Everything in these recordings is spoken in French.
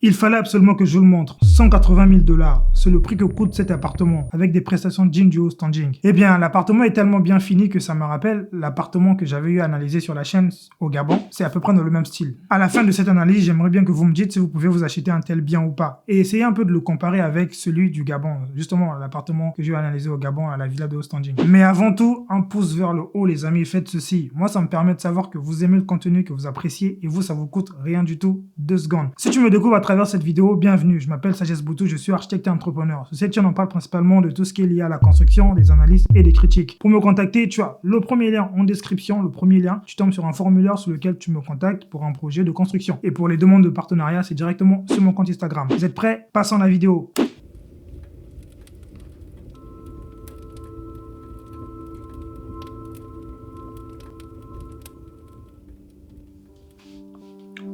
Il fallait absolument que je vous le montre. 180 000 $, c'est le prix que coûte cet appartement, avec des prestations dignes du haut standing. Eh bien, l'appartement est tellement bien fini que ça me rappelle l'appartement que j'avais eu analysé sur la chaîne au Gabon. C'est à peu près dans le même style. À la fin de cette analyse, j'aimerais bien que vous me dites si vous pouvez vous acheter un tel bien ou pas. Et essayez un peu de le comparer avec celui du Gabon. Justement, l'appartement que j'ai analysé au Gabon à la villa de haut standing. Mais avant tout, un pouce vers le haut, les amis, faites ceci. Moi, ça me permet de savoir que vous aimez le contenu, que vous appréciez, et vous, ça vous coûte rien du tout, 2 secondes. Si tu me découvres à travers cette vidéo, bienvenue, je m'appelle Sagesse Boutou, je suis architecte et entrepreneur. Sur cette chaîne, on parle principalement de tout ce qui est lié à la construction, des analyses et des critiques. Pour me contacter, tu as le premier lien en description, le premier lien, tu tombes sur un formulaire sur lequel tu me contactes pour un projet de construction. Et pour les demandes de partenariat, c'est directement sur mon compte Instagram. Vous êtes prêts? Passons à la vidéo.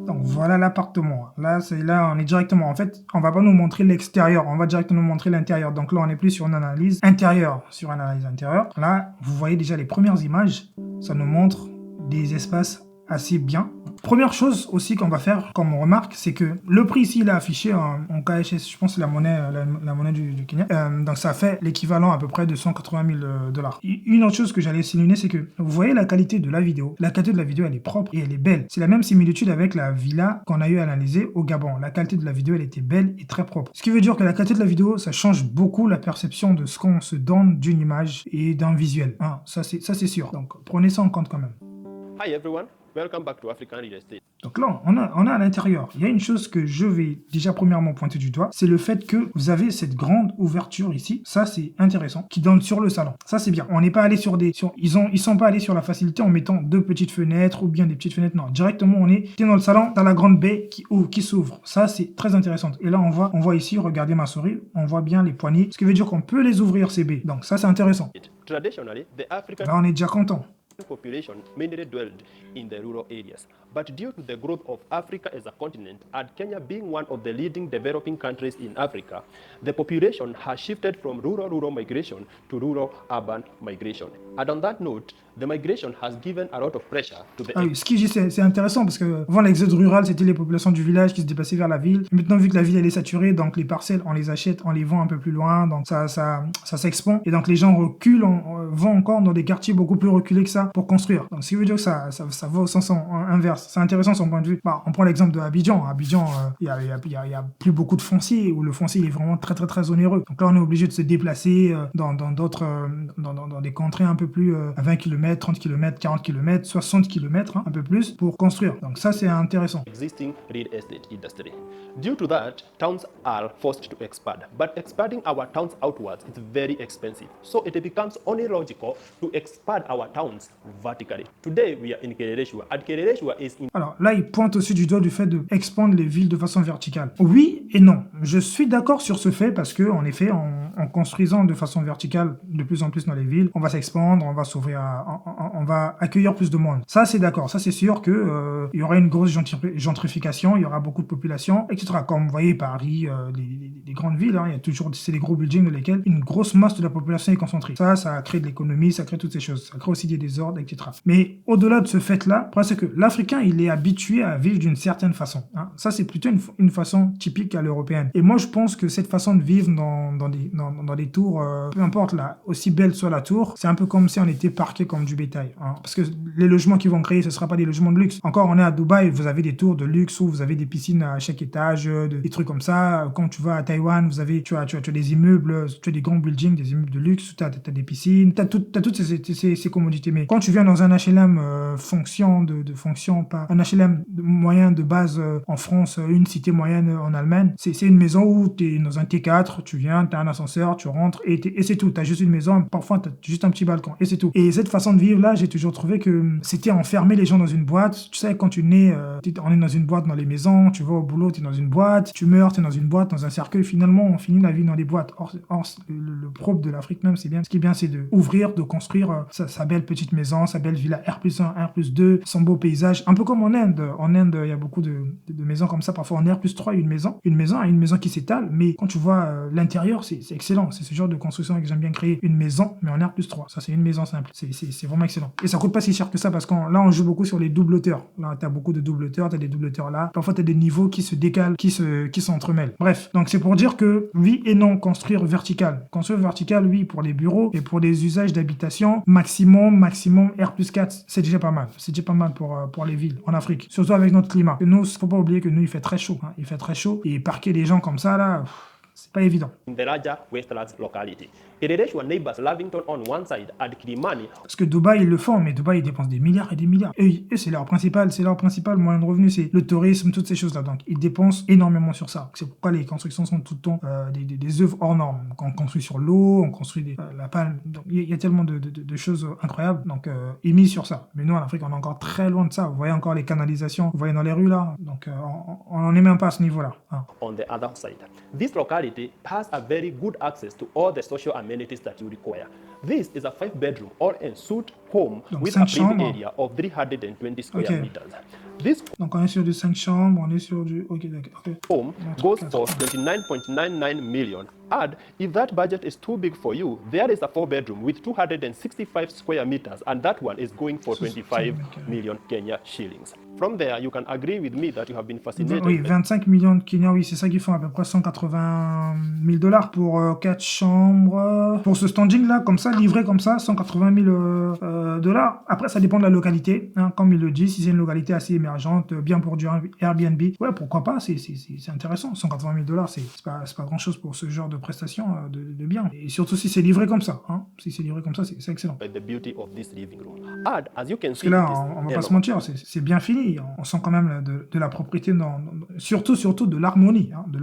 Donc voilà l'appartement. Là, on est directement. En fait, on va pas nous montrer l'extérieur, on va directement nous montrer l'intérieur. Donc là, on est plus sur une analyse intérieure, Là, vous voyez déjà les premières images. Ça nous montre des espaces assez bien. Première chose aussi qu'on va faire, comme on remarque, c'est que le prix ici, il est affiché en KHS, je pense que c'est la monnaie du Kenya. Donc ça fait l'équivalent à peu près de 180 000 $. Une autre chose que j'allais souligner, c'est que vous voyez la qualité de la vidéo. La qualité de la vidéo, elle est propre et elle est belle. C'est la même similitude avec la villa qu'on a eu à analyser au Gabon. La qualité de la vidéo, elle était belle et très propre. Ce qui veut dire que la qualité de la vidéo, ça change beaucoup la perception de ce qu'on se donne d'une image et d'un visuel. Hein, ça c'est sûr. Donc prenez ça en compte quand même. Hi everyone, welcome back to African Real Estate. Donc là, on a à l'intérieur, il y a une chose que je vais déjà premièrement pointer du doigt, c'est le fait que vous avez cette grande ouverture ici, ça c'est intéressant, qui donne sur le salon. Ça c'est bien. On n'est pas allé ils sont pas allés sur la facilité en mettant 2 petites fenêtres ou bien des petites fenêtres. Non, directement on est dans le salon, dans la grande baie qui s'ouvre. Ça c'est très intéressant. Et là on voit ici, regardez ma souris, on voit bien les poignées, ce qui veut dire qu'on peut les ouvrir ces baies. Donc ça c'est intéressant. Traditionally, the African Là on est déjà content. population mainly dwelled in the rural areas. But due to the growth of Africa as a continent and Kenya being one of the leading developing countries in Africa, the population has shifted from rural migration to rural-urban migration. And on that note, the migration has given a lot of pressure to the... Ah oui, ce qui dit c'est intéressant parce que avant l'exode rural, c'était les populations du village qui se déplaçaient vers la ville. Et maintenant, vu que la ville elle est saturée, donc les parcelles, on les achète, on les vend un peu plus loin, donc ça s'expand. Et donc les gens reculent, vont encore dans des quartiers beaucoup plus reculés que ça pour construire. Donc ce qui veut dire que ça va au sens inverse. C'est intéressant son point de vue. Bah, on prend l'exemple de Abidjan. Abidjan, il y a plus beaucoup de foncier, où le foncier il est vraiment très très très onéreux. Donc là, on est obligé de se déplacer dans des contrées un peu plus à 20 km, 30 km, 40 km, 60 km, un peu plus, pour construire. Donc ça, c'est intéressant. Existing real estate industry. Due to that, towns are forced to expand. But expanding our towns outwards is very expensive. So it becomes only logical to expand our towns vertically. Today, we are in Kerereshua, and Kerereshua is in... Alors là, il pointe aussi du doigt du fait d'expandre les villes de façon verticale. Oui et non. Je suis d'accord sur ce fait parce que, en effet, en construisant de façon verticale de plus en plus dans les villes, on va s'expandre, on va s'ouvrir, on va accueillir plus de monde. Ça, c'est d'accord. Ça, c'est sûr que il y aura une grosse gentrification, il y aura beaucoup de population, etc. Comme vous voyez, Paris, les grandes villes, il y a toujours c'est des gros buildings dans lesquels une grosse masse de la population est concentrée. Ça crée de l'économie, ça crée toutes ces choses. Ça crée aussi des désordres, etc. Mais au-delà de ce fait-là, c'est que l'Africain, il est habitué à vivre d'une certaine façon. Hein. Ça, c'est plutôt une façon typique à l'européenne. Et moi, je pense que cette façon de vivre dans des tours, peu importe là, aussi belle soit la tour, c'est un peu comme si on était parqué comme du bétail. Hein. Parce que les logements qu'ils vont créer, ce ne sera pas des logements de luxe. Encore, on est à Dubaï, vous avez des tours de luxe où vous avez des piscines à chaque étage, des trucs comme ça. Quand tu vas à Taïwan, tu as des immeubles, tu as des grands buildings, des immeubles de luxe, tu as des piscines, tu as toutes ces commodités. Mais quand tu viens dans un HLM pas un HLM moyen de base en France, une cité moyenne en Allemagne, c'est une maison où tu es dans un T4, tu viens, tu as un ascenseur, tu rentres et c'est tout. Tu as juste une maison, parfois tu as juste un petit balcon et c'est tout. Et cette façon de vivre là, j'ai toujours trouvé que c'était enfermer les gens dans une boîte. Tu sais, quand tu nais, on est dans une boîte dans les maisons, tu vas au boulot, tu es dans une boîte, tu meurs, tu es dans une boîte, dans un cercueil. Finalement, on finit la vie dans des boîtes. Or le propre de l'Afrique même, c'est bien. Ce qui est bien, c'est de construire sa belle petite maison, sa belle villa R+1, R+2, son beau paysage. Un peu comme en Inde. En Inde, il y a beaucoup de maisons comme ça. Parfois, en R+3, une maison qui s'étale. Mais quand tu vois l'intérieur, c'est excellent. C'est ce genre de construction que j'aime bien créer. Une maison, mais en R+3. Ça, c'est une maison simple. C'est c'est vraiment excellent. Et ça coûte pas si cher que ça parce que là, on joue beaucoup sur les double hauteurs. Là, t'as beaucoup de double hauteurs, t'as des double hauteurs là. Parfois, t'as des niveaux qui se décalent, qui s'entremêlent. Bref, donc c'est pour dire que oui et non, construire vertical. Construire vertical, oui, pour les bureaux et pour les usages d'habitation, maximum R+4, c'est déjà pas mal. C'est déjà pas mal pour les villes en Afrique. Surtout avec notre climat. Et nous, faut pas oublier que nous, il fait très chaud. Hein. Il fait très chaud. Et parquer les gens comme ça, là, c'est pas évident. In the larger Westlands locality. Irradiation neighbors Lavington on one side and Kilimani. Parce que Dubaï, ils le font, mais Dubaï, ils dépensent des milliards et des milliards. Et c'est leur principal moyen de revenu, c'est le tourisme, toutes ces choses-là. Donc, ils dépensent énormément sur ça. C'est pourquoi les constructions sont tout le temps des œuvres hors normes. On construit sur l'eau, on construit la palme. Donc, il y a tellement de choses incroyables. Donc, ils misent sur ça. Mais nous, en Afrique, on est encore très loin de ça. Vous voyez encore les canalisations, vous voyez dans les rues, là. Donc, on n'en est même pas à ce niveau-là. Hein. On the other side. This locality has a very good access to all the social amenities that you require. This is a 5-bedroom all-ensuite home Donc, with a living chambres. area of 320 square meters. This Donc, on est sur du 5 chambres, on est sur du... Ok, d'accord. Okay. home goes for 29.99 million. And if that budget is too big for you, there is a 4-bedroom with 265 square meters, and that one is going for 25 million Kenya shillings. From there, you can agree with me that you have been fascinated. Oui, 25 millions de Kenya, oui, c'est ça qu'ils font à peu près 180 000 dollars pour 4 chambres. Pour ce standing-là, comme ça, livré comme ça, 180 000 dollars. Après, ça dépend de la localité, hein, comme il le dit, si c'est une localité assez émergente, bien pour du Airbnb, ouais, pourquoi pas, c'est intéressant. 180 000 dollars, c'est pas grand-chose pour ce genre de prestations de biens. Et surtout si c'est livré comme ça, hein. Si c'est livré comme ça, c'est excellent. The beauty of this living room. And as you can Parce see, que là, it is on va pas se mentir, c'est bien fini. On sent quand même de la propriété, surtout de l'harmonie, hein, dans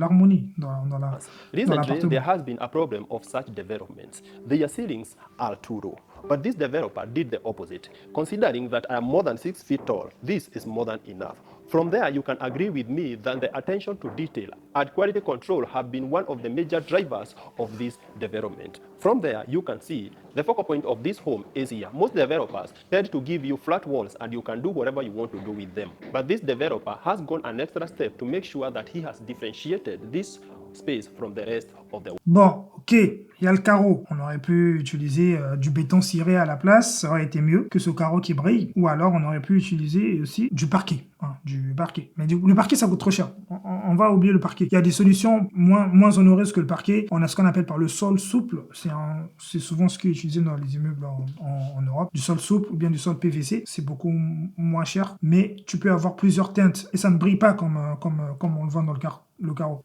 Recently, l'appartement. there has been a problem of such developments. Their ceilings are too low. But this developer did the opposite. Considering that I am more than 6 feet tall, this is more than enough. From there, you can agree with me that the attention to detail and quality control have been one of the major drivers of this development. From there, you can see the focal point of this home is here. Most developers tend to give you flat walls and you can do whatever you want to do with them. But this developer has gone an extra step to make sure that he has differentiated this space from the rest of the. Bon, ok, il y a le carreau. On aurait pu utiliser du béton ciré à la place, ça aurait été mieux que ce carreau qui brille. Ou alors on aurait pu utiliser aussi du parquet. Hein, du parquet. Mais le parquet, ça coûte trop cher. On va oublier le parquet. Il y a des solutions moins onéreuses que le parquet. On a ce qu'on appelle par le sol souple. C'est souvent ce qui est utilisé dans les immeubles en Europe. Du sol souple ou bien du sol PVC. C'est beaucoup moins cher. Mais tu peux avoir plusieurs teintes. Et ça ne brille pas comme on le voit dans le carreau.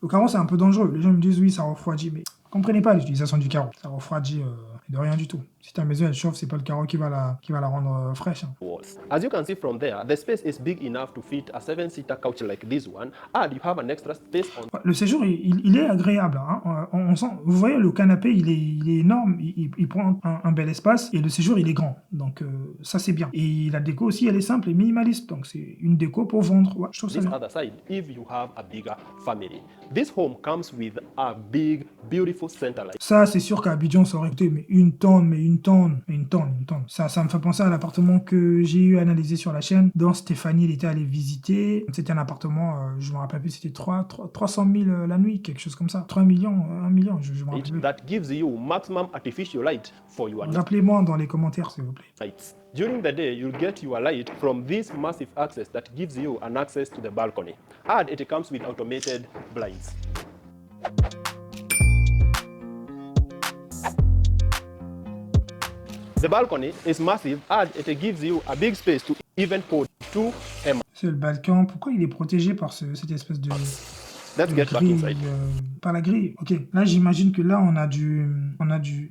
Le carreau, c'est un peu dangereux. Les gens me disent, oui, ça refroidit. Mais comprenez pas l'utilisation du carreau. Ça refroidit de rien du tout. Si ta maison elle chauffe, c'est pas le carreau qui va la rendre fraîche. Hein. As you can see from there, the space is big enough to fit a 7-seater couch like this one, and you have an extra space on. Le séjour, il est agréable. Hein. On sent, vous voyez, le canapé, il est énorme. Il prend un bel espace et le séjour, il est grand. Donc ça, c'est bien. Et la déco aussi, elle est simple et minimaliste. Donc c'est une déco pour vendre. Ouais, je trouve ça This bien. other side, if you have a bigger family, this home comes with a big, beautiful center light. Ça, c'est sûr qu'à Abidjan, ça aurait coûté une tonne. Ça me fait penser à l'appartement que j'ai eu analysé sur la chaîne, dont Stéphanie il était allée visiter. C'était un appartement, je me rappelle plus, c'était 300 000 la nuit, quelque chose comme ça. 3 millions, 1 million, je me rappelle plus. That gives you maximum artificial light for your Rappelez-moi dans les commentaires, s'il vous plaît. lights. During the day, you'll get your light from this massive access that gives you an access to the balcony. And it comes with automated blinds. The balcony is massive and it gives you a big space to even put 2 M. C'est le balcon. Pourquoi il est protégé par cette espèce de Let's get back grille, inside. par la grille? Ok. Là, j'imagine que là, on a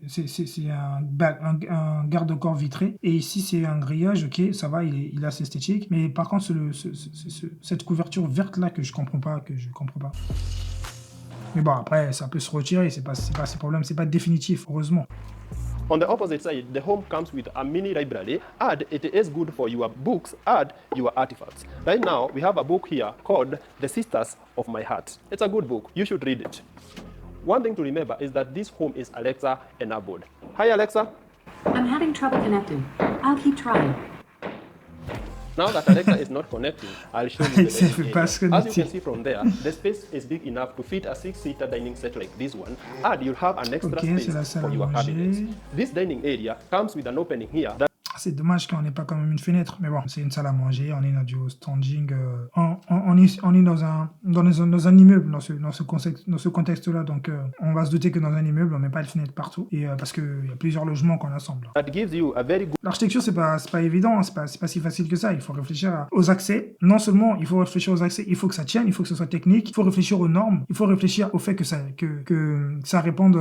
c'est un garde-corps vitré. Et ici, c'est un grillage. Ok, ça va, il est assez esthétique. Mais par contre, cette couverture verte là que je comprends pas. Mais bon, après, ça peut se retirer. C'est pas ce problème. C'est pas définitif, heureusement. On the opposite side, the home comes with a mini library and it is good for your books and your artifacts. Right now, we have a book here called The Sisters of My Heart. It's a good book. You should read it. One thing to remember is that this home is Alexa enabled. Hi, Alexa. I'm having trouble connecting. I'll keep trying. Now that Alexa is not connecting, I'll show you the Ça dining fait area. pas se As you connecter. can see from there, the space is big enough to fit a 6-seater dining set like this one, and you'll have an extra Ok, c'est la space salle for à your manger. cabinets. This dining area comes with an opening here that C'est dommage qu'on n'ait pas quand même une fenêtre, mais bon, c'est une salle à manger, on est dans du standing, on est dans un immeuble dans ce contexte-là, donc on va se douter que dans un immeuble, on met pas de fenêtre partout, et parce qu'il y a plusieurs logements qu'on assemble. That gives you a very good L'architecture, c'est pas évident, hein, c'est pas si facile que ça. Il faut réfléchir aux accès. Non seulement il faut réfléchir aux accès, il faut que ça tienne, il faut que ce soit technique, il faut réfléchir aux normes, il faut réfléchir au fait que ça réponde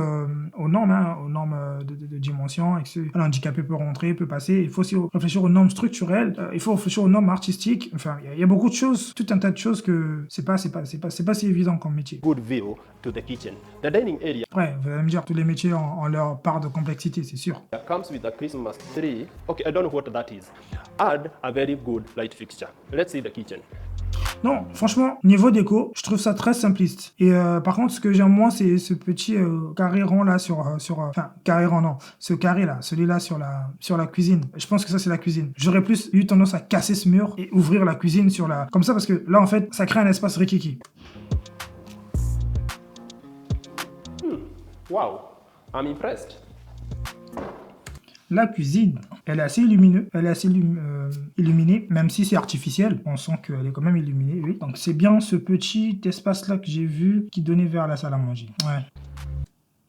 aux normes, hein, aux normes de dimension, et que un handicapé peut rentrer, peut passer. Il faut aussi réfléchir aux normes structurelles, il faut réfléchir aux normes artistiques. Enfin, il y a beaucoup de choses, tout un tas de choses que c'est pas si évident comme métier. good view to the kitchen. The dining area Après, vous allez me dire, tous les métiers ont leur part de complexité, c'est sûr. comes with a Christmas tree. Okay, I don't know what that is. Add a very good light fixture. Let's see the kitchen. Non, franchement, niveau déco, je trouve ça très simpliste. Et par contre, ce que j'aime moins, c'est ce petit carré rond là enfin, carré rond, non. Ce carré là, celui-là sur la cuisine. Je pense que ça, c'est la cuisine. J'aurais plus eu tendance à casser ce mur et ouvrir la cuisine comme ça, parce que là, en fait, ça crée un espace rikiki. Wow, I'm impressed. La cuisine, elle est assez lumineuse, illuminée, même si c'est artificiel. On sent qu'elle est quand même illuminée, oui. Donc c'est bien ce petit espace-là que j'ai vu qui donnait vers la salle à manger. Ouais.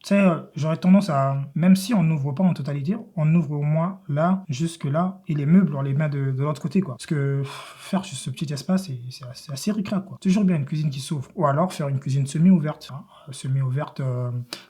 Tu sais, j'aurais tendance à, même si on n'ouvre pas en totalité, on ouvre au moins là, jusque là, et les meubles, on les met de l'autre côté, quoi. Parce que faire juste ce petit espace, c'est assez ric-rac, quoi. Toujours bien une cuisine qui s'ouvre. Ou alors faire une cuisine semi-ouverte. Hein. Semi-ouverte,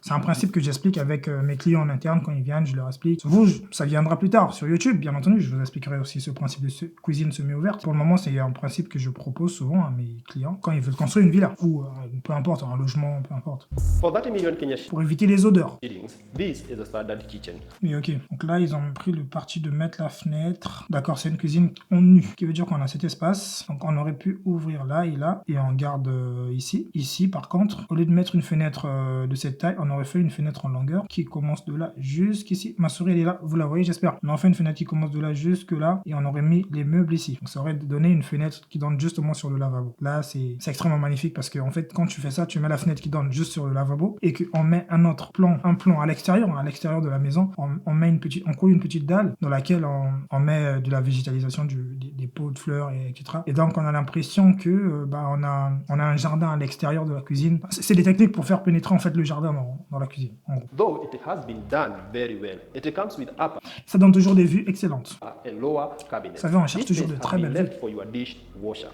c'est un principe que j'explique avec mes clients en interne quand ils viennent, je leur explique. Vous, ça viendra plus tard sur YouTube, bien entendu, je vous expliquerai aussi ce principe de cuisine semi-ouverte. Pour le moment, c'est un principe que je propose souvent à mes clients quand ils veulent construire une villa ou peu importe, un logement, peu importe. For 30 million Kenya Pour éviter les odeurs. shillings, this is a standard kitchen. Mais ok, donc là ils ont pris le parti de mettre la fenêtre. D'accord, c'est une cuisine en nu, ce qui veut dire qu'on a cet espace. Donc on aurait pu ouvrir là et là, et on garde ici. Ici par contre, au lieu de mettre une fenêtre de cette taille, on aurait fait une fenêtre en longueur qui commence de là jusqu'ici. Ma souris elle est là, vous la voyez j'espère. On aurait fait une fenêtre qui commence de là jusque là, et on aurait mis les meubles ici. Donc ça aurait donné une fenêtre qui donne justement sur le lavabo. Là c'est extrêmement magnifique parce que en fait quand tu fais ça, tu mets la fenêtre qui donne juste sur le lavabo, et qu'on met un autre plan, un plan à l'extérieur de la maison, on coule une petite dalle dans laquelle on met de la végétalisation, des pots de fleurs, etc. Et donc on a l'impression que on a un jardin à l'extérieur de la cuisine. C'est des techniques pour faire pénétrer en fait le jardin dans la cuisine, en gros. Though it has been done very well, it comes with upper Ça donne toujours des vues excellentes. and lower cabinets. Ça veut, on cherche This toujours de space très has belles been vues. left for your dishwasher.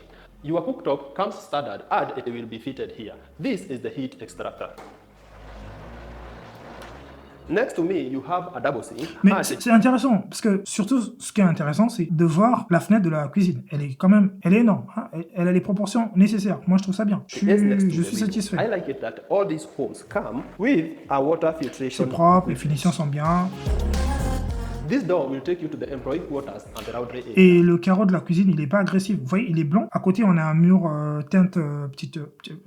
Your cooktop comes standard and it will be fitted here. This is the heat extractor. Next to me, you have a double sink. Mais and c'est intéressant, parce que surtout, ce qui est intéressant, c'est de voir la fenêtre de la cuisine. Elle est énorme. Hein. Elle a les proportions nécessaires. Moi, je trouve ça bien. it is next to Je the suis window. satisfait. I like it that all these homes come with a water filtration. C'est propre, les finitions sont bien. This door will take you to the employee quarters and the laundry area. Et le carreau de la cuisine, il n'est pas agressif. Vous voyez, il est blanc. À côté, on a un mur teinte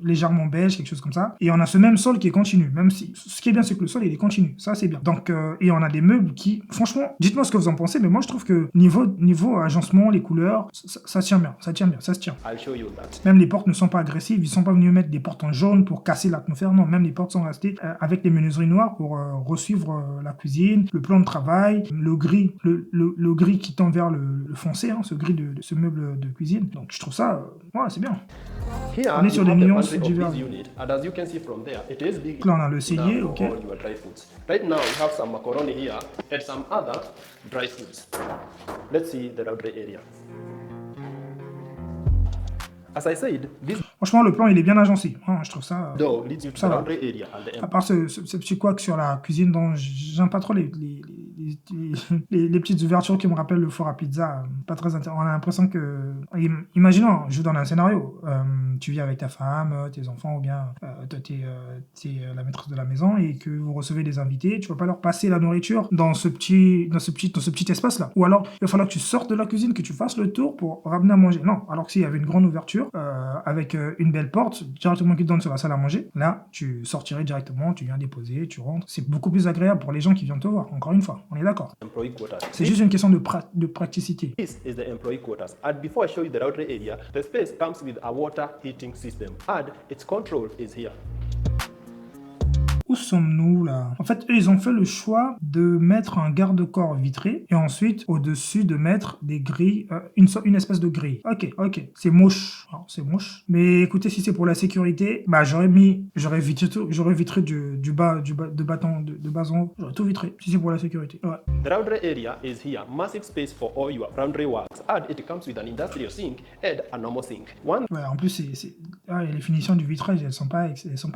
légèrement beige, quelque chose comme ça. Et on a ce même sol qui est continu. Même si, ce qui est bien, c'est que le sol, il est continu. Ça, c'est bien. Donc, et on a des meubles qui, franchement, dites-moi ce que vous en pensez, mais moi, je trouve que niveau agencement, les couleurs, ça tient bien. Ça tient bien. Ça se tient. I'll show you that. Même les portes ne sont pas agressives. Ils sont pas venus mettre des portes en jaune pour casser l'atmosphère. Non, même les portes sont restées avec les menuiseries noires pour resuivre la cuisine, le plan de travail, le gris, le gris qui tend vers le foncé, hein, ce gris de ce meuble de cuisine. Donc je trouve ça, ouais, c'est bien. Here On est sur you des have the nuances pantry of diverses. this unit, and as you can see from there, it is big. Là, on a le cellier, enough ok. for all your dry foods. Right now, we have some macaroni here and some other dry foods. Let's see the laundry area. As I said, this Franchement, le plan, il est bien agencé. Hein, je trouve ça. door leads you to Ça the va. laundry area at the end. À part ce petit couac sur la cuisine dont j'aime pas trop les petites ouvertures qui me rappellent le four à pizza. Pas très intéressant. On a l'impression que... Imaginons, je vous donne un scénario. Tu vis avec ta femme, tes enfants, ou bien toi, t'es la maîtresse de la maison, et que vous recevez des invités. Tu vas pas leur passer la nourriture dans ce petit espace-là. Ou alors, il va falloir que tu sortes de la cuisine, que tu fasses le tour pour ramener à manger. Non, alors que s'il y avait une grande ouverture, avec une belle porte, directement qui donne sur la salle à manger, là, tu sortirais directement, tu viens déposer, tu rentres. C'est beaucoup plus agréable pour les gens qui viennent te voir, encore une fois. On est d'accord. Employee quarters. C'est juste une question de praticité. This is the employee quarters. And before I show you the laundry area, the space comes with a water heating system. And its control is here. Où sommes-nous là? En fait, eux, ils ont fait le choix de mettre un garde-corps vitré et ensuite, au-dessus, de mettre des grilles, une espèce de grille. Ok, c'est moche. Alors, c'est moche. Mais écoutez, si c'est pour la sécurité, bah j'aurais vitré tout, j'aurais vitré du bas, de bas en haut. J'aurais tout vitré, si c'est pour la sécurité. Ouais. The laundry area is here, massive space for all your laundry works, and it comes with an industrial sink and a normal sink. Ouais, en plus, les finitions du vitrage, elles sont pas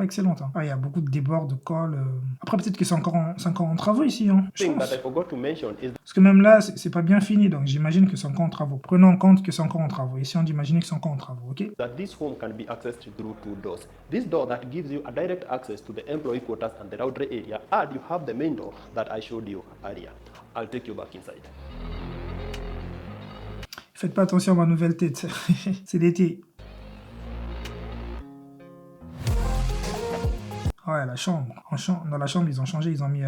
excellentes. Hein. Il y a beaucoup de débords, de colle. Après, peut-être que c'est encore en travaux ici. Hein, je pense. That I forgot to mention is Parce que même là, c'est pas bien fini, donc j'imagine que c'est encore en travaux. Prenons en compte que c'est encore en travaux. Ici, on d'imaginer que c'est encore en travaux, ok? that this home can be accessed through two doors. This door that gives you a direct access to the employee quarters and the laundry area, and you have the main door that I showed you earlier. I'll take you back inside. Faites pas attention à ma nouvelle tête. C'est l'été. Ouais, la chambre. Dans la chambre, ils ont changé. Ils ont mis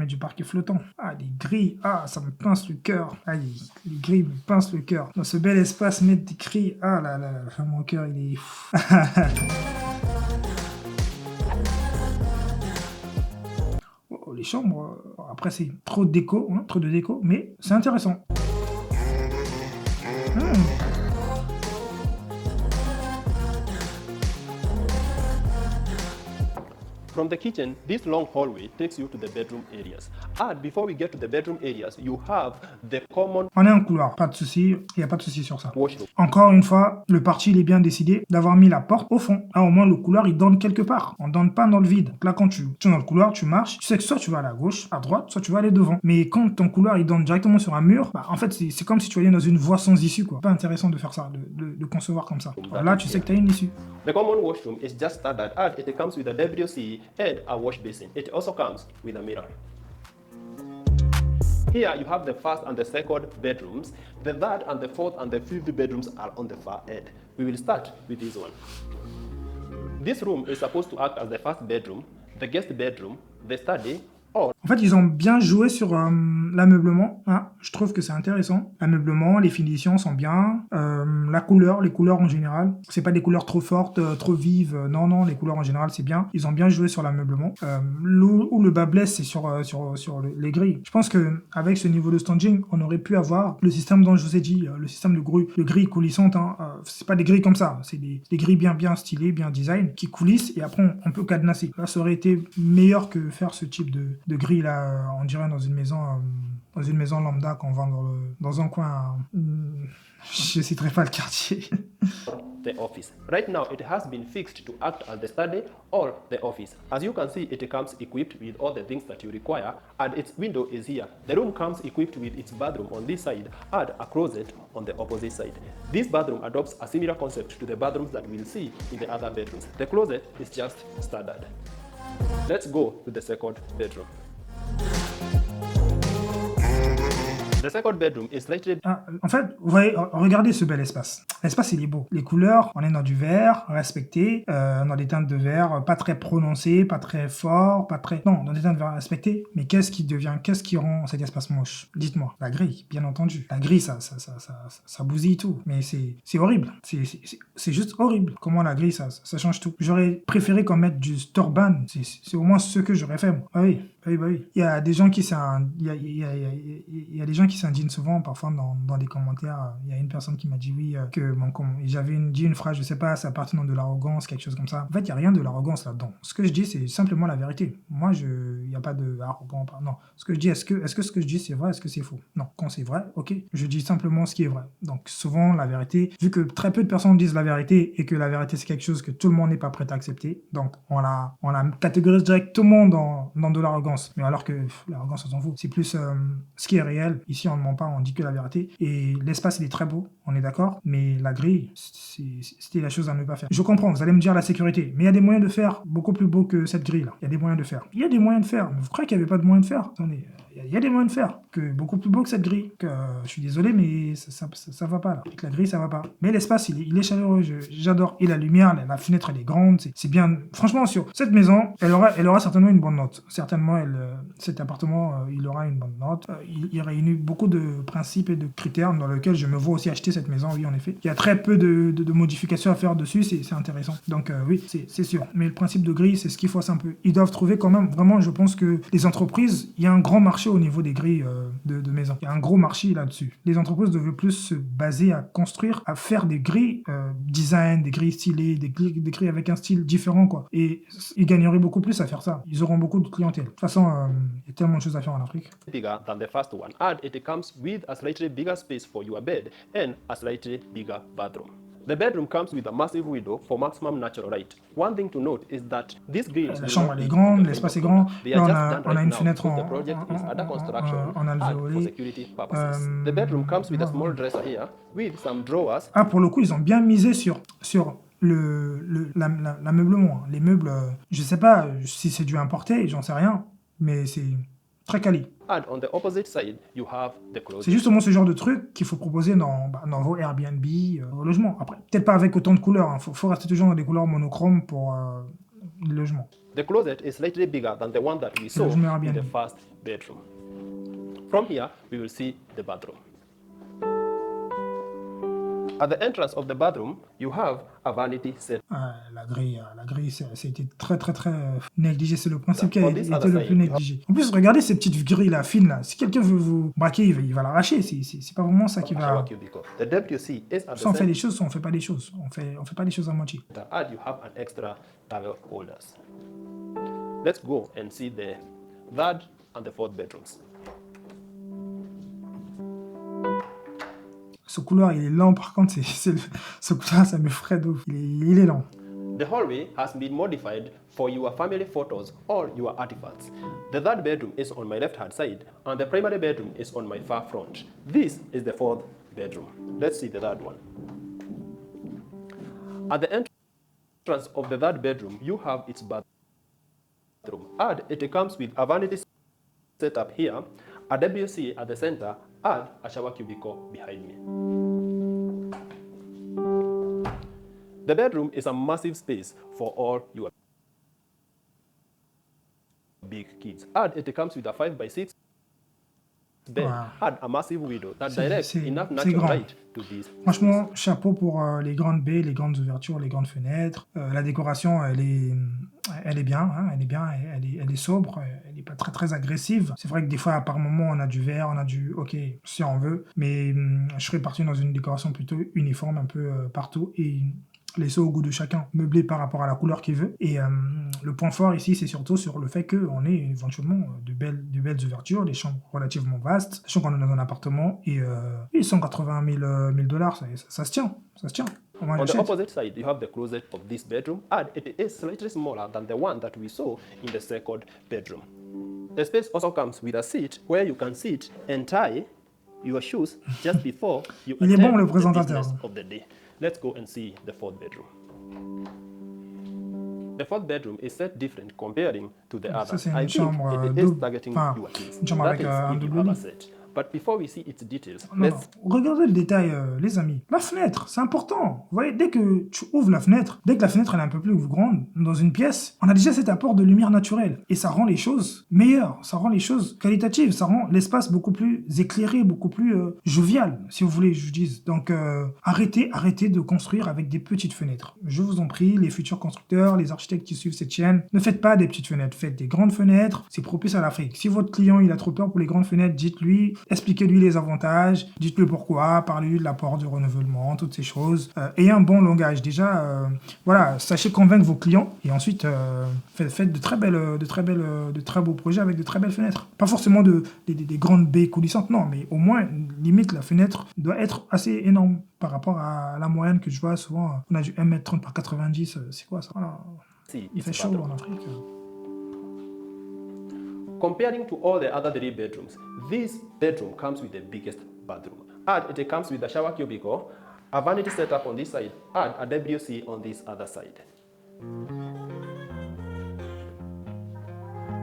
du parquet flottant. Ah, les grilles. Ah, ça me pince le cœur. Ah, les grilles me pincent le cœur. Dans ce bel espace, mettre des grilles. Ah là là, mon cœur, il est... Oh, les chambres, après, c'est trop de déco, mais c'est intéressant. From the kitchen, this long hallway takes you to the bedroom areas. And before we get to the bedroom areas, you have the common On est en couloir, pas de souci, il n'y a pas de souci sur ça. washroom. Encore une fois, le parti il est bien décidé d'avoir mis la porte au fond. Ah, au moins le couloir il donne quelque part. On donne pas dans le vide. Donc là quand tu es dans le couloir, tu marches, tu sais que soit tu vas à la gauche, à droite, soit tu vas aller devant. Mais quand ton couloir il donne directement sur un mur, bah, en fait c'est comme si tu allais dans une voie sans issue quoi. Pas intéressant de faire ça, de concevoir comme ça. Alors là tu sais que tu as une issue. The common washroom is just standard and it comes with a WC and a wash basin. It also comes with a mirror. Here you have the first and the second bedrooms. The third and the fourth and the fifth bedrooms are on the far end. We will start with this one. This room is supposed to act as the first bedroom, the guest bedroom, the study, or En fait, ils ont bien joué sur l'ameublement. Hein. Je trouve que c'est intéressant. L'ameublement, les finitions sont bien. La couleur, les couleurs en général. C'est pas des couleurs trop fortes, trop vives. Non, les couleurs en général, c'est bien. Ils ont bien joué sur l'ameublement. Où le bas blesse, c'est sur les grilles. Je pense que avec ce niveau de staging, on aurait pu avoir le système dont je vous ai dit, le système de grilles coulissantes. Hein. C'est pas des grilles comme ça. C'est des grilles bien stylées, bien design, qui coulissent et après on peut cadenasser. Là, ça aurait été meilleur que faire ce type de grille là, on dirait dans une maison lambda qu'on vend dans un coin. Je citerai pas le quartier. the office. Right now, it has been fixed to act as the study or the office. As you can see, it comes equipped with all the things that you require, and its window is here. The room comes equipped with its bathroom on this side and a closet on the opposite side. This bathroom adopts a similar concept to the bathrooms that we'll see in the other bedrooms. The closet is just standard. Let's go to the second bedroom. The second bedroom is slightly... En fait, vous voyez, regardez ce bel espace. L'espace, il est beau. Les couleurs, on est dans du vert, respecté, dans des teintes de vert, pas très prononcées, pas très fort, pas très... Non, dans des teintes de vert respectées. Mais qu'est-ce qui rend cet espace moche? Dites-moi. La grille, bien entendu. La grille, ça bousille tout. Mais c'est horrible. C'est juste horrible. Comment la grille, ça change tout. J'aurais préféré qu'on mette du Storban. C'est au moins ce que j'aurais fait, moi. Ah oui. Il y a des gens qui s'indignent souvent, parfois dans les commentaires. Il y a une personne qui m'a dit oui, que j'avais dit une phrase, je sais pas, ça appartenant de l'arrogance, quelque chose comme ça. En fait, il n'y a rien de l'arrogance là-dedans. Ce que je dis, c'est simplement la vérité. Moi, il n'y a pas de arrogant. Non. Ce que je dis, est-ce que ce que je dis, c'est vrai, est-ce que c'est faux? Non. Quand c'est vrai, ok, je dis simplement ce qui est vrai. Donc, souvent, la vérité, vu que très peu de personnes disent la vérité et que la vérité, c'est quelque chose que tout le monde n'est pas prêt à accepter, donc on la catégorise directement dans de l'arrogance. Mais alors que l'arrogance, on s'en fout. C'est plus ce qui est réel. Ici, on ne ment pas, on dit que la vérité. Et l'espace, il est très beau, on est d'accord. Mais la grille, c'était la chose à ne pas faire. Je comprends, vous allez me dire la sécurité. Mais il y a des moyens de faire beaucoup plus beau que cette grille-là. Il y a des moyens de faire. Mais vous croyez qu'il n'y avait pas de moyens de faire? Attendez, il y a des moyens de faire. Beaucoup plus beau que cette grille. Je suis désolé, mais ça va pas là. Avec la grille, ça va pas. Mais l'espace, il est chaleureux. J'adore. Et la lumière, la fenêtre, elle est grande. C'est bien. Franchement, sur cette maison, elle aura certainement une bonne note. Certainement, cet appartement, il aura une bonne note. Il réunit beaucoup de principes et de critères dans lesquels je me vois aussi acheter cette maison, oui, en effet. Il y a très peu de modifications à faire dessus, c'est intéressant. Donc oui, c'est sûr. Mais le principe de grille, c'est ce qu'il faut un peu. Ils doivent trouver quand même, vraiment, je pense que les entreprises, il y a un grand marché au niveau des grilles de maison. Il y a un gros marché là-dessus. Les entreprises devraient plus se baser à construire, à faire des grilles design, des grilles stylées, des grilles avec un style différent, quoi. Et ils gagneraient beaucoup plus à faire ça. Ils auront beaucoup de clientèle. De toute façon, il y a tellement de choses à faire en Afrique. Bigger than the first one, and it comes with a slightly bigger space for your bed and a slightly bigger bathroom. The bedroom comes with a massive window for maximum natural light. One thing to note is that this grill La chambre elle est grande, l'espace est grand. Là, on a une fenêtre en alvéolé. The bedroom comes with a small dresser here with some drawers. Ah, pour le coup, ils ont bien misé sur l'ameublement. Les meubles, je sais pas si c'est du importé, j'en sais rien, mais c'est très quali. And on the opposite side, you have the closet. C'est justement ce genre de truc qu'il faut proposer dans vos Airbnb, vos logements. Après, peut-être pas avec autant de couleurs. Hein. Faut rester toujours dans des couleurs monochromes pour les logements. The closet is slightly bigger than the one that we saw in the first bedroom. From here, we will see the bathroom. At the entrance of the bathroom, you have a vanity set. La grille, ça a été très négligé. C'est le principe qui a été le plus négligé. En plus, regardez ces petites grilles là, fines là. Si quelqu'un veut vous braquer, il va l'arracher. C'est pas vraiment ça qui va. Soit on fait les choses, soit on fait pas les choses. On fait pas les choses à moitié. And you have an extra towel holders. Let's go and see the third and the fourth bedrooms. Ce couloir, il est lent, par contre, ce couloir, ça me ferait de ouf. Il est lent. The hallway has been modified for your family photos or your artifacts. The third bedroom is on my left-hand side, and the primary bedroom is on my far front. This is the fourth bedroom. Let's see the third one. At the entrance of the third bedroom, you have its bathroom. And it comes with a vanity setup here, a WC at the center, and a shower cubicle behind me. The bedroom is a massive space for all your big kids. And it comes with a 5x6 bed and a massive window that directs enough natural light to this. Franchement, chapeau pour les grandes baies, les grandes ouvertures, les grandes fenêtres. La décoration, elle est bien, hein, elle est sobre, elle n'est pas très agressive. C'est vrai que des fois, par moment, on a du vert, on a du ok, si on veut, mais je serais parti dans une décoration plutôt uniforme, un peu partout, et laisser au goût de chacun, meubler par rapport à la couleur qu'il veut. Et le point fort ici, c'est surtout sur le fait qu'on ait éventuellement de belles ouvertures, des chambres relativement vastes, sachant qu'on est dans un appartement, et 180 000 dollars, ça se tient, ça se tient. On the opposite side, you have the closet of this bedroom, and it is slightly smaller than the one that we saw in the second bedroom. The space also comes with a seat where you can sit and tie your shoes just before you Il est bon, le attend the présentateur. business of the day. Let's go and see the fourth bedroom. The fourth bedroom is set different comparing to the Ça, others. c'est I une think chambre it is targeting enfin, your kids. une chambre That avec is un if you double have a lit. set. But before we see its details, Non, let's regardez le détail, les amis. La fenêtre, c'est important. Vous voyez, dès que tu ouvres la fenêtre, dès que la fenêtre elle est un peu plus grande dans une pièce, on a déjà cet apport de lumière naturelle. Et ça rend les choses meilleures, ça rend les choses qualitatives, ça rend l'espace beaucoup plus éclairé, beaucoup plus jovial, si vous voulez, je dise. Donc, arrêtez de construire avec des petites fenêtres. Je vous en prie, les futurs constructeurs, les architectes qui suivent cette chaîne, ne faites pas des petites fenêtres, faites des grandes fenêtres, c'est propice à l'Afrique. Si votre client il a trop peur pour les grandes fenêtres, dites-lui, expliquez-lui les avantages, dites-le pourquoi, parlez-lui de l'apport du renouvellement, toutes ces choses. Ayez un bon langage. Déjà, voilà, sachez convaincre vos clients et ensuite faites de très beaux projets avec de très belles fenêtres. Pas forcément des grandes baies coulissantes, non, mais au moins, limite, la fenêtre doit être assez énorme par rapport à la moyenne que je vois souvent. On a du 1m30 par 90, c'est quoi ça? Voilà. see Il its fait chaud bathroom. en Afrique. Comparing to all the other three bedrooms, this bedroom comes with the biggest bathroom. And it comes with a shower cubicle, a vanity setup on this side, and a WC on this other side.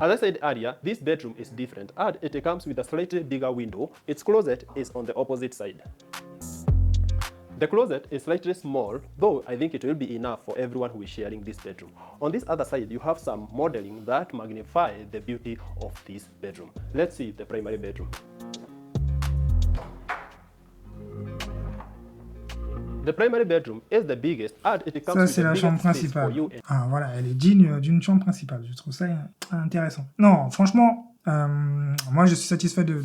As I said earlier, this bedroom is different, and it comes with a slightly bigger window. Its closet is on the opposite side. The closet is slightly small, though I think it will be enough for everyone who is sharing this bedroom. On this other side, you have some modeling that magnify the beauty of this bedroom. Let's see the primary bedroom. The primary bedroom is the biggest and it comes Ça, with c'est the la chambre biggest space for principale. you. Ah, voilà, elle est digne d'une chambre principale. Je trouve ça intéressant. Non, franchement, moi, je suis satisfait de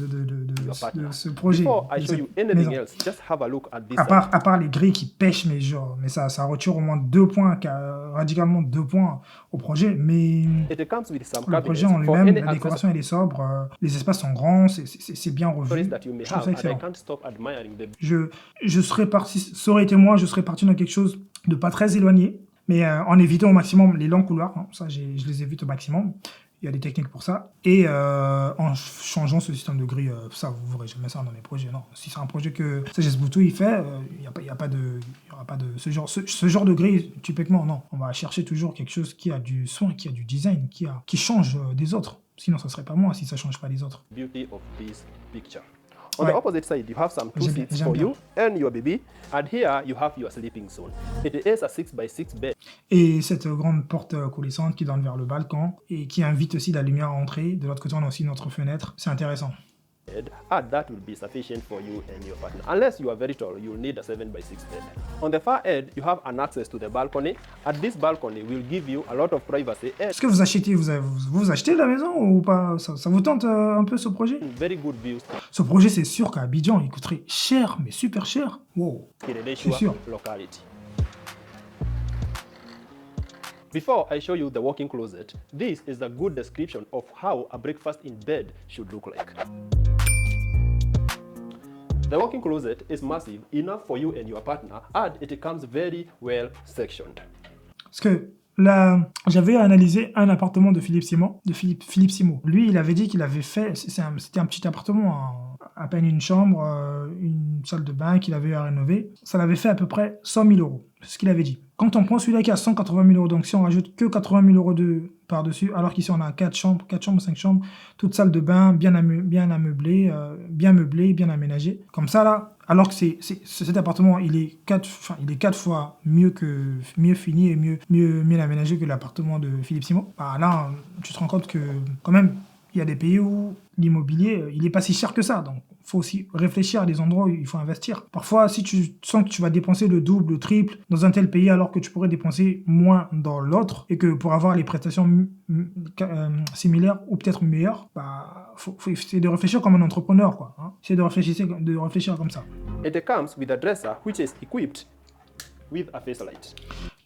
ce projet. Before I de show cette you anything maison. else, just have a look at this À side. part les grilles qui pêchent, mais ça retire au moins 2 points, radicalement 2 points au projet. Mais It comes with some le projet cabinets en for lui-même, any la décoration, elle est sobre, les espaces sont grands, c'est bien revu. accessories that you may Je trouve have, ça and I excellent. can't stop admiring them. Je serais parti, ça aurait été moi, je serais parti dans quelque chose de pas très éloigné, mais en évitant au maximum les longs couloirs. Hein, ça, je les évite au maximum. Il y a des techniques pour ça. Et en changeant ce système de grille, ça, vous ne verrez jamais ça dans les projets. Non. Si c'est un projet que Sagesse Boutou il fait, il n'y aura pas de ce genre de grille, typiquement, non. On va chercher toujours quelque chose qui a du soin, qui a du design, qui change des autres. Sinon, ça ne serait pas moi si ça ne change pas des autres. Beauty of this picture. On Ouais. the opposite side, you have some two J'aime bien, seats j'aime for bien. you and your baby, and here you have your sleeping zone. It is a 6x6 bed. Et cette grande porte coulissante qui donne vers le balcon et qui invite aussi la lumière à entrer. De l'autre côté, on a aussi notre fenêtre. C'est intéressant. And that will be sufficient for you and your partner. Unless you are very tall, you'll need a 7x6 bed. On the far end, you have an access to the balcony, and this balcony will give you a lot of privacy and Est-ce que vous achetez la maison ou pas? Ça vous tente un peu ce projet? very good views Ce projet, c'est sûr qu'à Abidjan, il coûterait cher, mais super cher. Wow. in the C'est sûr. Nashua locality. Before I show you the walk-in closet, this is a good description of how a breakfast in bed should look like. The walk-in closet is massive, enough for you and your partner, and it comes very well sectioned. Parce que là, j'avais analysé un appartement de Philippe Simon. Lui, il avait dit qu'il avait fait, c'était un petit appartement, à peine une chambre, une salle de bain qu'il avait à rénover. Ça l'avait fait à peu près 100 000 euros. C'est ce qu'il avait dit. Quand on prend celui-là qui a 180 000 euros, donc si on rajoute que 80 000 euros par-dessus, alors qu'ici on a 4 chambres, 5 chambres, toute salle de bain, bien meublée, bien aménagée. Comme ça, là, alors que cet appartement, il est 4 fois mieux fini et mieux aménagé que l'appartement de Philippe Simon. Bah, là, tu te rends compte que, quand même, il y a des pays où l'immobilier, il n'est pas si cher que ça. Donc, il faut aussi réfléchir à des endroits où il faut investir. Parfois, si tu sens que tu vas dépenser le double, le triple dans un tel pays, alors que tu pourrais dépenser moins dans l'autre, et que pour avoir les prestations similaires ou peut-être meilleures, bah, faut essayer de réfléchir comme un entrepreneur, quoi. Hein. Essayer de réfléchir comme ça. It comes with a dresser which is equipped with a face light.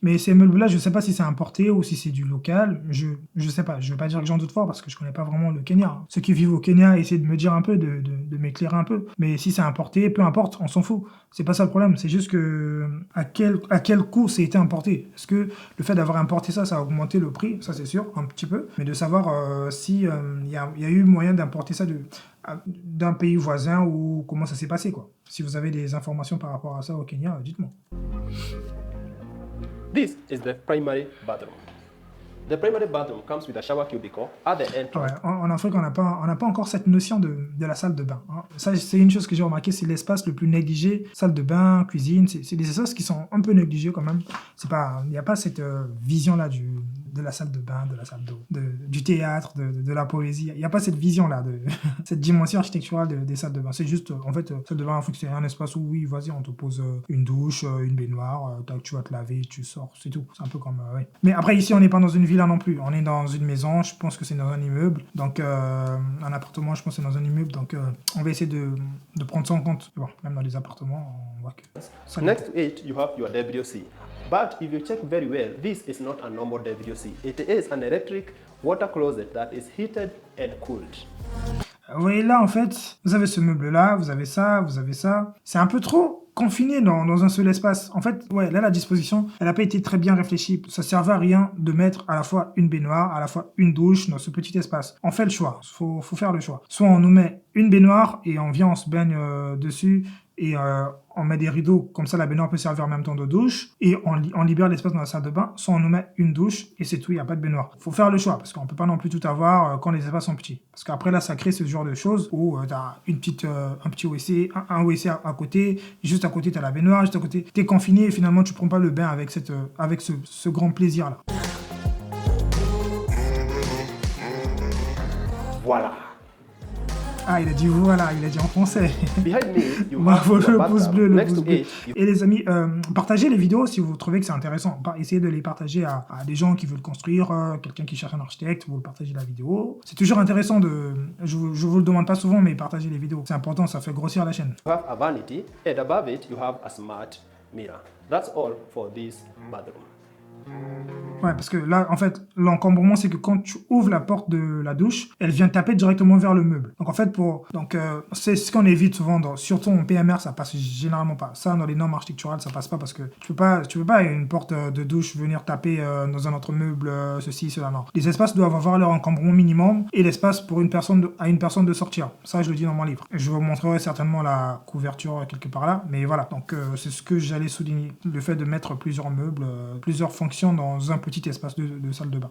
Mais ces meubles-là, je ne sais pas si c'est importé ou si c'est du local. Je sais pas. Je ne veux pas dire que j'en doute fort parce que je ne connais pas vraiment le Kenya. Hein. Ceux qui vivent au Kenya essaient de me dire un peu, de m'éclairer un peu. Mais si c'est importé, peu importe, on s'en fout. C'est pas ça le problème. C'est juste que à quel coût c'est été importé. Est-ce que le fait d'avoir importé ça a augmenté le prix? Ça, c'est sûr, un petit peu. Mais de savoir si y a eu moyen d'importer ça d'un pays voisin ou comment ça s'est passé, quoi. Si vous avez des informations par rapport à ça au Kenya, dites-moi. This is the primary bathroom. The primary bathroom comes with a shower cubicle at the entrance. Ouais, en Afrique, on n'a pas encore cette notion de la salle de bain. Hein. Ça, c'est une chose que j'ai remarqué, c'est l'espace le plus négligé. Salle de bain, cuisine, c'est des espaces qui sont un peu négligés quand même. Il n'y a pas cette vision-là de la salle de bain, de la salle d'eau, du théâtre, de la poésie. Il n'y a pas cette vision-là, cette dimension architecturale des salles de bain. C'est juste, en fait, salle de bain en Afrique, c'est un espace où, oui, vas-y, on te pose une douche, une baignoire, tu vas te laver, tu sors, c'est tout. C'est un peu comme, ouais. Mais après, ici, on n'est pas dans une villa non plus. On est dans une maison, je pense que c'est dans un immeuble. Donc, un appartement, je pense que c'est dans un immeuble. Donc, on va essayer de prendre ça en compte. Bon, même dans les appartements, on voit que ça Next to it, you have your WC. But if you check very well, this is not a normal WC. It is an electric water closet that is heated and cooled. Vous voyez là, en fait, vous avez ce meuble-là, vous avez ça. C'est un peu trop confiné dans un seul espace. En fait, ouais, là, la disposition, elle n'a pas été très bien réfléchie. Ça servait à rien de mettre à la fois une baignoire, à la fois une douche dans ce petit espace. On fait le choix. Faut faire le choix. Soit on nous met une baignoire et on vient, on se baigne dessus et on met des rideaux, comme ça la baignoire peut servir en même temps de douche, et on libère l'espace dans la salle de bain, soit on nous met une douche, et c'est tout, il n'y a pas de baignoire. Faut faire le choix, parce qu'on peut pas non plus tout avoir quand les espaces sont petits. Parce qu'après là, ça crée ce genre de choses, où tu as un petit WC, un WC à côté, juste à côté tu as la baignoire, juste à côté, tu es confiné, et finalement tu prends pas le bain avec ce grand plaisir-là. Voilà. Ah, il a dit voilà, il a dit en français. Behind me, you Bravo, have your le pouce bleu, bathroom. le Next pouce to bleu. it, you Et les amis, partagez les vidéos si vous trouvez que c'est intéressant. Essayez de les partager à des gens qui veulent construire, quelqu'un qui cherche un architecte, vous partagez la vidéo. C'est toujours intéressant de... Je vous le demande pas souvent, mais partagez les vidéos. C'est important, ça fait grossir la chaîne. have a vanity, and above it, you have a smart mirror. That's all for this bathroom. Ouais, parce que là, en fait, l'encombrement, c'est que quand tu ouvres la porte de la douche, elle vient taper directement vers le meuble. Donc, en fait, c'est ce qu'on évite souvent, surtout en PMR, ça passe généralement pas. Ça, dans les normes architecturales, ça passe pas parce que tu peux pas, une porte de douche, venir taper dans un autre meuble, ceci, cela, non. Les espaces doivent avoir leur encombrement minimum et l'espace pour une personne de sortir. Ça, je le dis dans mon livre. Je vous montrerai certainement la couverture quelque part là, mais voilà. Donc, c'est ce que j'allais souligner. Le fait de mettre plusieurs meubles, plusieurs fonctions dans un petit espace de salle de bain.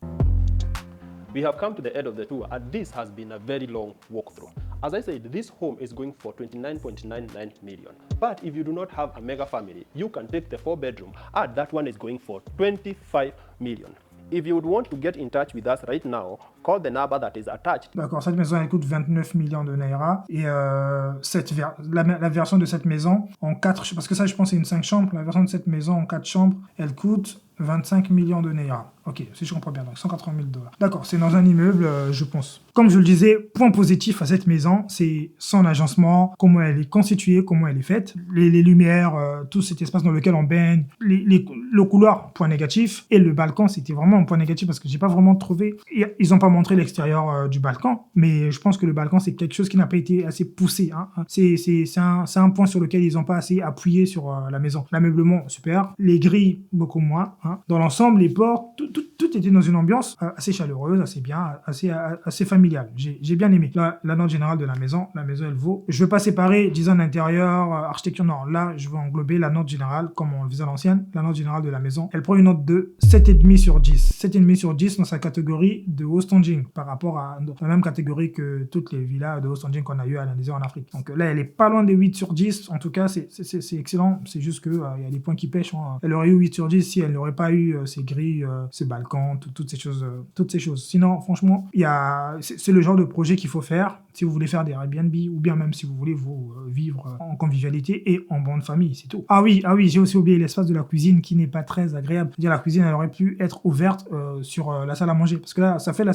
We have come to the end of the tour, and this has been a very long walkthrough. As I said, this home is going for 29.99 million. But if you do not have a mega family, you can take the 4-bedroom, and that one is going for 25 million. If you would want to get in touch with us right now, call the number that is attached. D'accord, cette maison elle coûte 29 millions de Naira et la version de cette maison en 4, parce que ça je pense c'est une 5 chambres, la version de cette maison en 4 chambres, elle coûte 25 millions de Naira. Ok, si je comprends bien, donc 180 000 $. D'accord, c'est dans un immeuble, je pense. Comme je le disais, point positif à cette maison, c'est son agencement, comment elle est constituée, comment elle est faite, les lumières, tout cet espace dans lequel on baigne, le couloir, point négatif, et le balcon, c'était vraiment un point négatif parce que j'ai pas vraiment trouvé. Ils ont pas montré l'extérieur du balcon, mais je pense que le balcon, c'est quelque chose qui n'a pas été assez poussé. Hein. C'est un point sur lequel ils n'ont pas assez appuyé sur la maison. L'ameublement, super. Les grilles, beaucoup moins. Hein. Dans l'ensemble, les portes, tout était dans une ambiance assez chaleureuse, assez bien, assez familiale. J'ai bien aimé. Là, la note générale de la maison, elle vaut. Je ne veux pas séparer design intérieur, architecture, non. Là, je veux englober la note générale, comme on le faisait à l'ancienne, la note générale de la maison. Elle prend une note de 7,5 sur 10. 7,5 sur 10 dans sa catégorie de haut standing, par rapport à la même catégorie que toutes les villas de haut standing qu'on a eu à analyser en Afrique. Donc là, elle est pas loin des 8 sur 10. En tout cas, c'est excellent. C'est juste qu'il y a des points qui pêchent. Hein. Elle aurait eu 8 sur 10 si elle n'aurait pas eu ces grilles, ces balcons, toutes ces choses. Sinon, franchement, c'est le genre de projet qu'il faut faire si vous voulez faire des Airbnb ou bien même si vous voulez vous vivre en convivialité et en bande famille, c'est tout. Ah oui, j'ai aussi oublié l'espace de la cuisine qui n'est pas très agréable. C'est-à-dire la cuisine, elle aurait pu être ouverte sur la salle à manger parce que là, ça fait de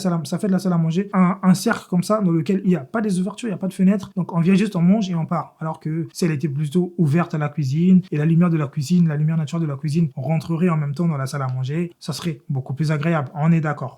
la salle à manger un cercle comme ça dans lequel il n'y a pas des ouvertures, il n'y a pas de fenêtres. Donc on vient juste, on mange et on part. Alors que si elle était plutôt ouverte à la cuisine et la lumière de la cuisine, la lumière naturelle de la cuisine rentrerait en même temps dans la salle à manger, ça serait beaucoup plus agréable. On est d'accord.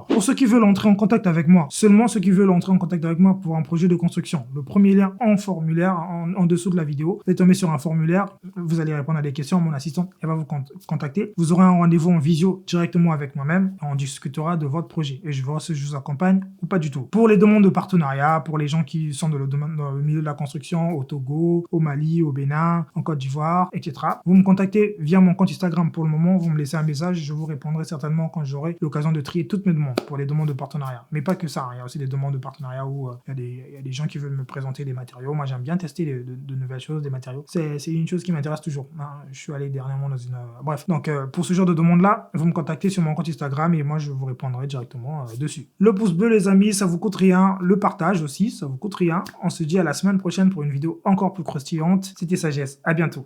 Pour ceux qui veulent entrer en contact avec moi, seulement ceux qui veulent entrer en contact avec moi pour un projet de construction, le premier lien en formulaire, en dessous de la vidéo, vous allez tomber sur un formulaire, vous allez répondre à des questions, mon assistante, elle va vous contacter. Vous aurez un rendez-vous en visio directement avec moi-même, on discutera de votre projet et je verrai si je vous accompagne ou pas du tout. Pour les demandes de partenariat, pour les gens qui sont dans le milieu de la construction, au Togo, au Mali, au Bénin, en Côte d'Ivoire, etc., vous me contactez via mon compte Instagram pour le moment, vous me laissez un message, je vous répondrai certainement quand j'aurai l'occasion de trier toutes mes demandes pour les demandes de partenariat. Mais pas que ça, hein. Il y a aussi des demandes de partenariat où il y a des gens qui veulent me présenter des matériaux. Moi, j'aime bien tester de nouvelles choses, des matériaux. C'est une chose qui m'intéresse toujours. Hein. Je suis allé dernièrement dans une... Bref, donc pour ce genre de demande-là, vous me contactez sur mon compte Instagram et moi, je vous répondrai directement dessus. Le pouce bleu, les amis, ça vous coûte rien. Le partage aussi, ça vous coûte rien. On se dit à la semaine prochaine pour une vidéo encore plus croustillante. C'était Sagesse. À bientôt.